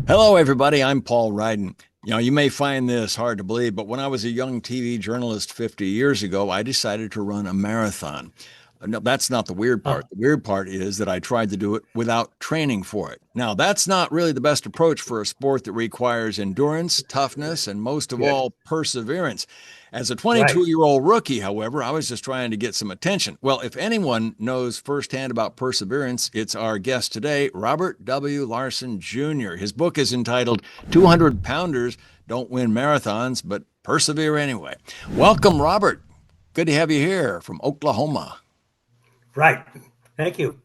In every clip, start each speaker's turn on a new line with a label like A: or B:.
A: Hello, everybody. I'm Paul Ryden. You may find this hard to believe, but when I was a young TV journalist 50 years ago, I decided to run a marathon. No, that's not the weird part.
B: Oh,
A: The weird part is that I tried to do it without training for it. Now, that's not really the best approach for a sport that requires endurance, toughness, and most of
B: yeah,
A: all, perseverance. As a
B: right.
A: 22-year-old rookie, however, I was just trying to get some attention. Well, if anyone knows firsthand about perseverance, it's our guest today, Robert W. Larson Jr. His book is entitled 200 Pounders Don't Win Marathons, but Persevere Anyway. Welcome, Robert. Good to have you here from Oklahoma.
B: Right. Thank you.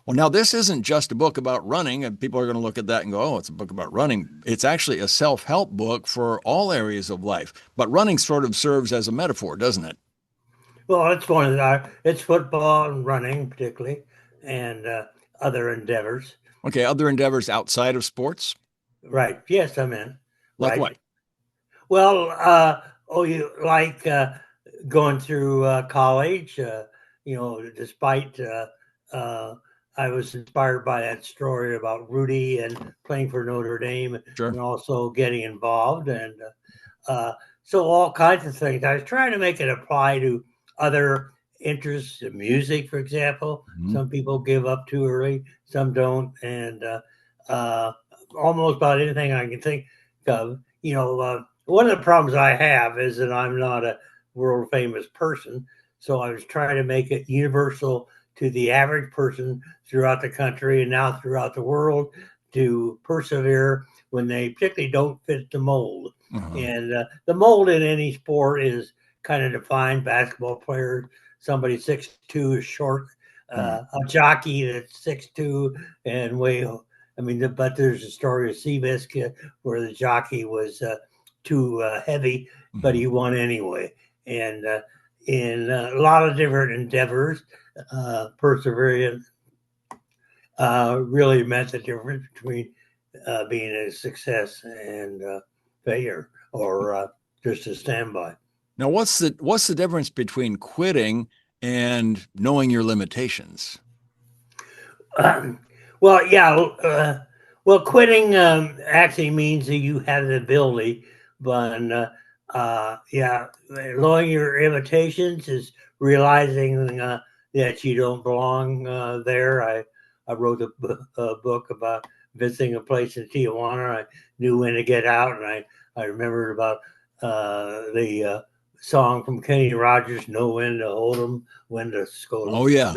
A: Well, now this isn't just a book about running, and people are going to look at that and go, oh, it's a book about running. It's actually a self help book for all areas of life. But running sort of serves as a metaphor, doesn't it?
B: Well, it's one of the, it's football and running particularly, and other endeavors.
A: Okay, other endeavors outside of sports,
B: Right. Yes, I'm in.
A: like what?
B: Right. Well, oh, you like going through college? Despite uh, I was inspired by that story about Rudy and playing for Notre Dame,
A: Sure.
B: and also getting involved, and uh, so all kinds of things. I was trying to make it apply to other interests, music, for example.
A: Mhm.
B: Some people give up too early, some don't, and uh, almost about anything I can think of. One of the problems I have is that I'm not a world famous person. So I was trying to make it universal to the average person throughout the country and now throughout the world to persevere when they particularly don't fit the mold.
A: Uh-huh.
B: And the mold in any sport is kind of defined. Basketball players, somebody 6'2" is short.
A: Right.
B: A jockey that's 6'2" and way. I mean, but there's a story of Seabiscuit where the jockey was too heavy, but
A: Mhm.
B: he won anyway. And in a lot of different endeavors, perseverance really meant the difference between being a success and failure, or just a standby.
A: Now, what's the difference between quitting and knowing your limitations?
B: Well, yeah. Quitting actually means that you have the ability, but yeah, knowing your limitations is realizing that you don't belong there. I wrote a book about visiting a place in Tijuana. I knew when to get out, and I remembered about the song from Kenny Rogers, "Know when to hold 'em, when to scold 'em,
A: Oh yeah,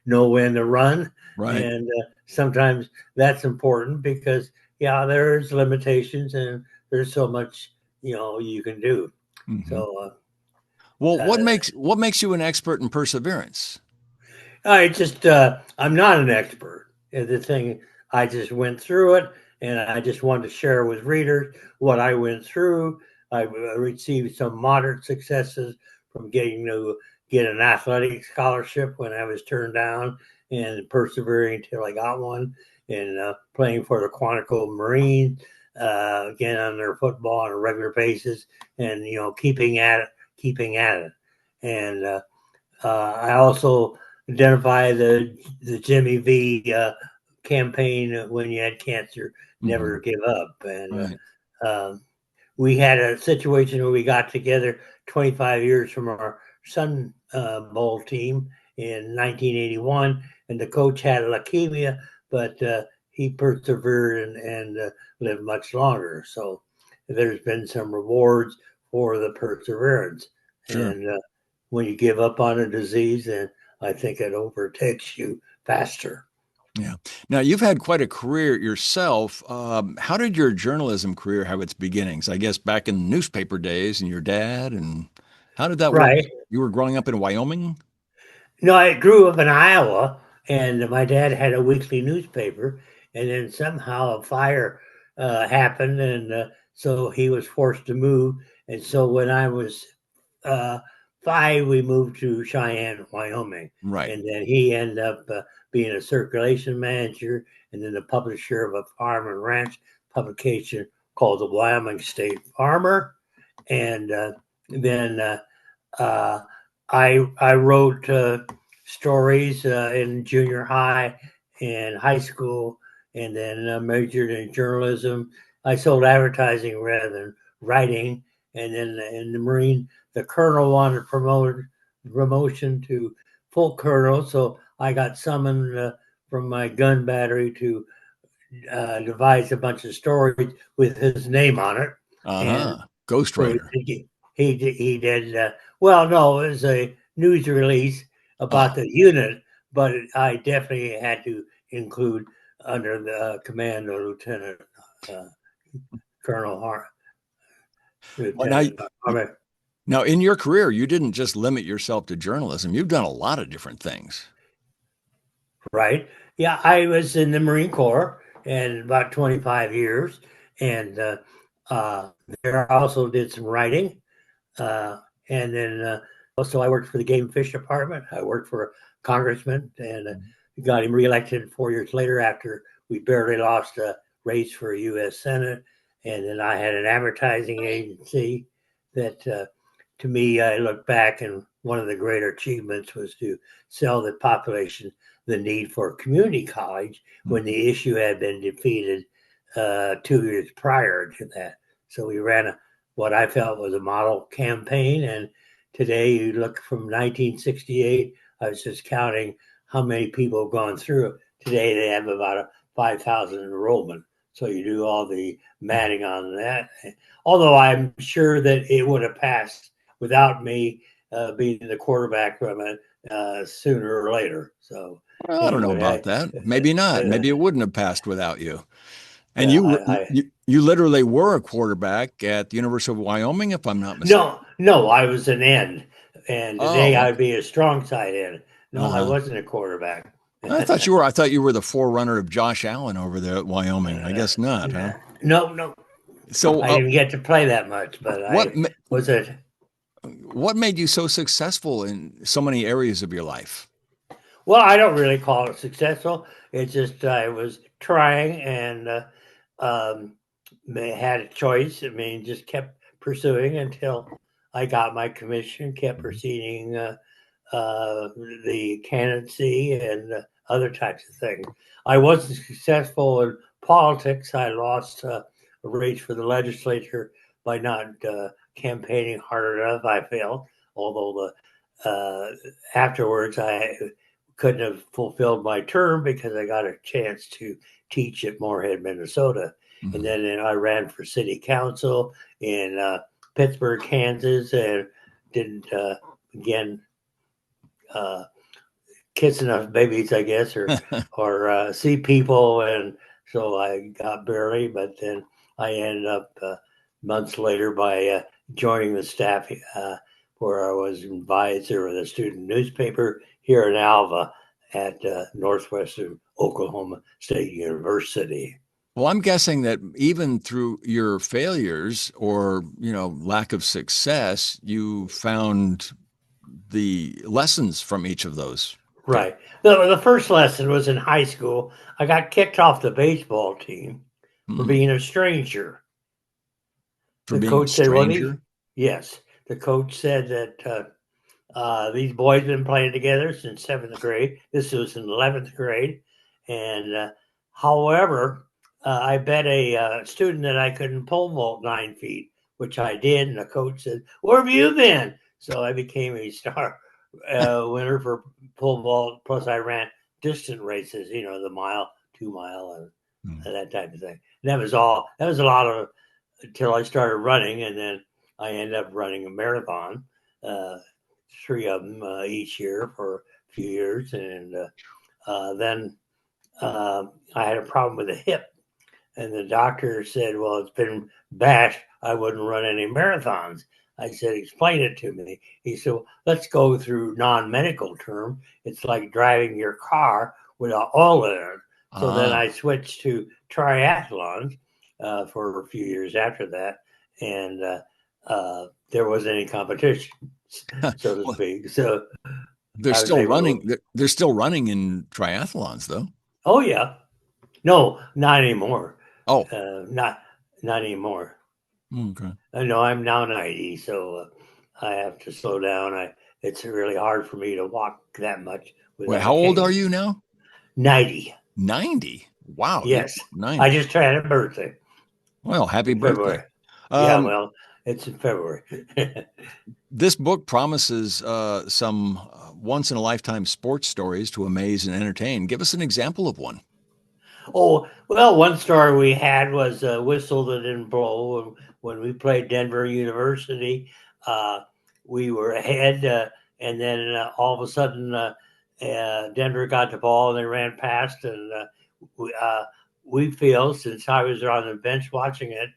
B: know when to run."
A: right.
B: And sometimes that's important because yeah, there's limitations and there's so much you can do.
A: Hmm.
B: So
A: Well, what
B: uh,
A: makes what makes you an expert in perseverance?
B: I just I'm not an expert. The thing, I just went through it, and I just wanted to share with readers what I went through. I received some moderate successes from getting to get an athletic scholarship when I was turned down, and persevering until I got one, and playing for the Quantico Marines again on their football on a regular basis, and keeping at it, and I also identify the Jimmy V campaign when you had cancer, never
A: Hmm.
B: give up. And
A: Right.
B: we had a situation where we got together 25 years from our Sun Bowl team in 1981, and the coach had leukemia, but he persevered and lived much longer. So there's been some rewards for the perseverance.
A: Sure.
B: And when you give up on a disease, then I think it overtakes you faster.
A: Yeah. Now, you've had quite a career yourself. How did your journalism career have its beginnings? I guess back in the newspaper days and your dad, and how did that work?
B: Right.
A: You were growing up in Wyoming?
B: No, I grew up in Iowa, and my dad had a weekly newspaper, and then somehow a fire happened, and so he was forced to move. And so when I was uh, 5, we moved to Cheyenne, Wyoming,
A: Right.
B: and then he ended up being a circulation manager, and then the publisher of a farm and ranch publication called the Wyoming State Farmer, and then uh, I wrote stories in junior high and high school, and then majored in journalism. I sold advertising rather than writing. And then in the Marine, the colonel wanted promotion to full colonel, so I got summoned from my gun battery to devise a bunch of stories with his name on it. And
A: Uh-huh.
B: so
A: Ghostwriter.
B: he did. Well, no, it was a news release about
A: Oh,
B: the unit, but I definitely had to include under the command of uh, Colonel
A: well, now,
B: Lieutenant Harmon.
A: now in your career, you didn't just limit yourself to journalism. You've done a lot of different things.
B: Right? Yeah, I was in the Marine Corps and about 25 years, and uh, there I also did some writing. Uh, and then also, I worked for the Game and Fish Department. I worked for a congressman and got him reelected 4 years later after we barely lost a race for a U.S. Senate. And then I had an advertising agency that, to me, I look back and one of the greater achievements was to sell the population the need for a community college when the issue had been defeated 2 years prior to that. So we ran what I felt was a model campaign. And today, you look from 1968, I was just counting how many people have gone through it. Today, they have about a 5,000 enrollment. So you do all the matting on that. Although I'm sure that it would have passed without me being the quarterback from it sooner or later. So
A: Well, I don't know about
B: anyway,
A: that. Maybe not. Maybe it wouldn't have passed without you. And
B: yeah,
A: you literally were a quarterback at the University of Wyoming, if I'm not mistaken.
B: no, I was an end, and today
A: Oh,
B: I'd
A: okay.
B: be a strong side end. No, I
A: Uh-huh.
B: wasn't a quarterback.
A: I thought you were the forerunner of Josh Allen over there at Wyoming. I guess not, huh?
B: No,
A: So,
B: I didn't get to play that much, but
A: what
B: I was a
A: what made you so successful in so many areas of your life?
B: well. I don't really call it successful. It's just I was trying and um, had a choice. I mean, just kept pursuing until I got my commission. Kept proceeding the candidacy and other types of things. I wasn't successful in politics. I lost a race for the legislature by not campaigning hard enough. I failed, although afterwards I couldn't have fulfilled my term because I got a chance to teach at Moorhead, Minnesota. And
A: Mhm.
B: then I ran for city council in Pittsburgh, Kansas, and didn't again uh, kiss enough babies, I guess, or see people, and so I got barely. But then I ended up months later by joining the staff where I was advisor of the student newspaper here in Alva at Northwestern Oklahoma State University.
A: Well, I'm guessing that even through your failures or, lack of success, you found the lessons from each of those failures.
B: Right. The first lesson was in high school. I got kicked off the baseball team for
A: Hmm.
B: being a stranger.
A: For
B: The
A: being a
B: coach said, "Well,
A: stranger.
B: yes." The coach said that these boys been playing together since seventh grade. This was in 11th grade, and however, I bet a student that I couldn't pole vault 9 feet, which I did, and the coach said, "Where have you been?" So I became a star winner for pole vault. Plus, I ran distant races, the mile, 2 mile,
A: Hmm.
B: and that type of thing. And that was all. That was a lot of until I started running, and then I ended up running a marathon, uh, three of them each year for a few years, and then I had a problem with the hip, and the doctor said, "Well, it's been bashed. I wouldn't run any marathons." I said, "Explain it to me." He said, well, "Let's go through non-medical term. It's like driving your car without oil in it." So then
A: Ah.
B: I switched to triathlons for a few years after that, and there wasn't any competition, so to
A: Well,
B: speak. So
A: they're
B: I was
A: still
B: able
A: running.
B: to.
A: They're still running in triathlons, though.
B: Oh yeah, no, not anymore.
A: Oh,
B: Not anymore.
A: okay.
B: I know I'm now 90, so I have to slow down. It's really hard for me to walk that much
A: Wait,
B: without a
A: how old are
B: cane.
A: you now?
B: 90.
A: 90. Wow, you're
B: Yes, I
A: 90.
B: just had a birthday
A: Well, happy
B: in
A: birthday.
B: February. Yeah,
A: Um,
B: well, it's in February.
A: this book promises some once in a lifetime sports stories to amaze and entertain. Give us an example of one.
B: Oh, well, one story we had was a whistle that didn't blow when we played Denver University. Uh, we were ahead, and then all of a sudden, Denver got the ball and they ran past, and we, uh, we feel, since I was on the bench watching it,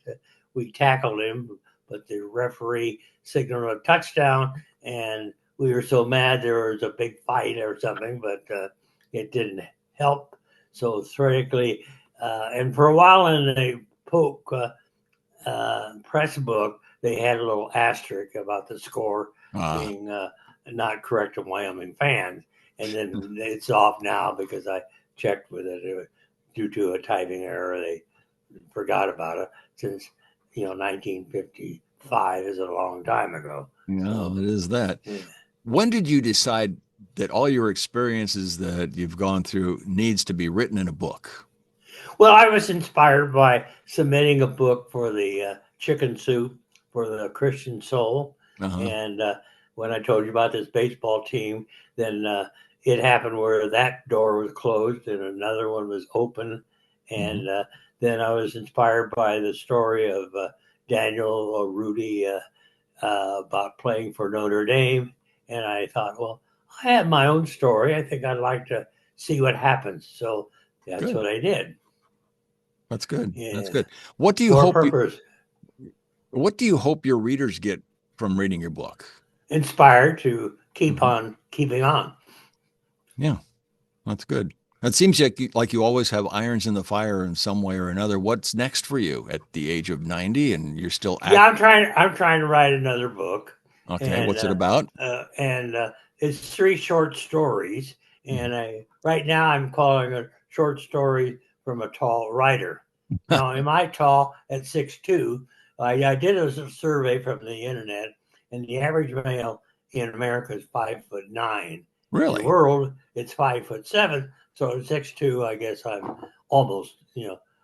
B: we tackled him, but the referee signaled a touchdown, and we were so mad there was a big fight or something, but it didn't help. So theoretically, and for a while in the Polk press book, they had a little asterisk about the score
A: Uh,
B: being not correct to Wyoming fans. And then it's off now because I checked with it due to a typing error. They forgot about it since 1955 is a long time ago.
A: no,
B: So
A: it is that.
B: yeah.
A: When did you decide that all your experiences that you've gone through needs to be written in a book?
B: Well, I was inspired by submitting a book for the chicken soup for the Christian Soul.
A: Uh-huh.
B: And when I told you about this baseball team, then it happened where that door was closed and another one was open.
A: Hmm.
B: And then I was inspired by the story of Daniel or Rudy about playing for Notre Dame. And I thought, well, I have my own story. I think I'd like to see what happens. So that's
A: Good.
B: what I did.
A: That's good. That's
B: Yeah.
A: good. What do you
B: For a
A: hope
B: purpose.
A: what do you hope your readers get from reading your book?
B: Inspired to keep
A: Hmm.
B: on keeping on.
A: Yeah, that's good. It seems like you always have irons in the fire in some way or another. What's next for you at the age of 90 and you're still
B: Yeah,
A: act?
B: I'm trying to write another book,
A: Okay,
B: and
A: what's it about?
B: it's three short stories.
A: Mhm.
B: And right now I'm calling it short story from a tall writer. Now, am I tall at 6'2"? I did a survey from the internet, and the average male in America is 5'9". In the
A: Really?
B: world, it's 5'7". So at 6'2", I guess I'm almost,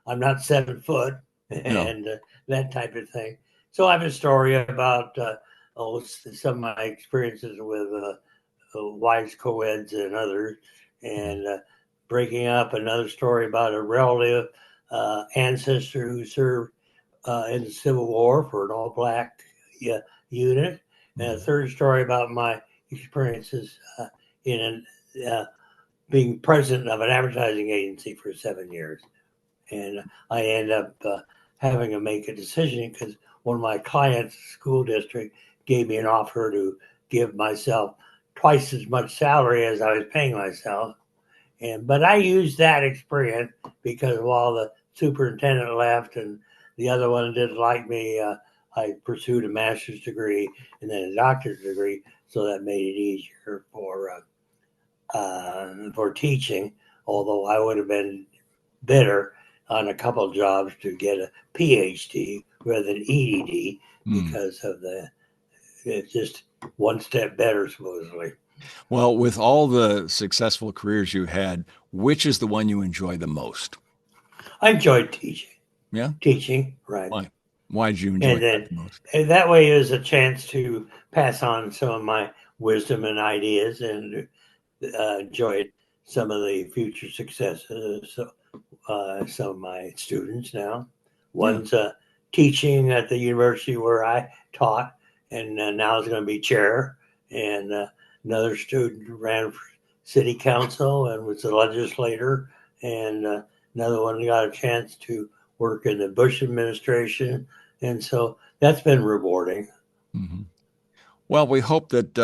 B: I'm not 7 foot,
A: No.
B: and that type of thing. So I have a story about some of my experiences with wives, co-eds, and others,
A: Mhm.
B: and breaking up. Another story about a relative ancestor who served in the Civil War for an all-black unit, and a
A: Mhm.
B: third story about my experiences in being president of an advertising agency for 7 years. And I end up having to make a decision because one of my clients, school district, gave me an offer to give myself twice as much salary as I was paying myself. But I used that experience because while the superintendent left and the other one didn't like me, I pursued a master's degree and then a doctorate degree, so that made it easier for teaching. Although I would have been better on a couple of jobs to get a PhD rather than EDD
A: Mm.
B: because of it's just one step better supposedly.
A: Well, with all the successful careers you had, which is the one you enjoy the most?
B: I enjoyed
A: Yeah?
B: teaching, right?
A: Why? Why did you enjoy
B: And
A: that
B: then
A: the most?
B: and that way is a chance to pass on some of my wisdom and ideas and enjoy some of the future successes. So, some of my students now.
A: Yeah.
B: One's teaching at the university where I taught, and now is going to be chair. And another student ran for city council and was a legislator. And another one got a chance to work in the Bush administration. And so that's been rewarding.
A: Hmm. Well, we hope that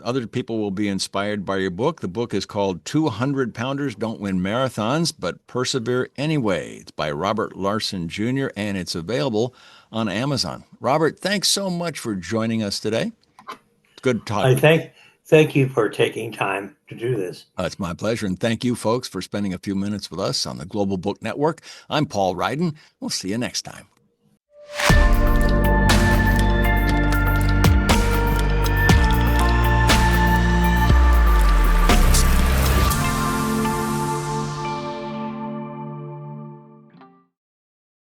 A: other people will be inspired by your book. The book is called 200 Pounders Don't Win Marathons, but Persevere Anyway. It's by Robert Larson Jr., and it's available on Amazon. Robert, thanks so much for joining us today. It's good to talk
B: I
A: with you.
B: thank you for taking time to do this.
A: It's my pleasure. And thank you, folks, for spending a few minutes with us on the Global Book Network. I'm Paul Ryden. We'll see you next time.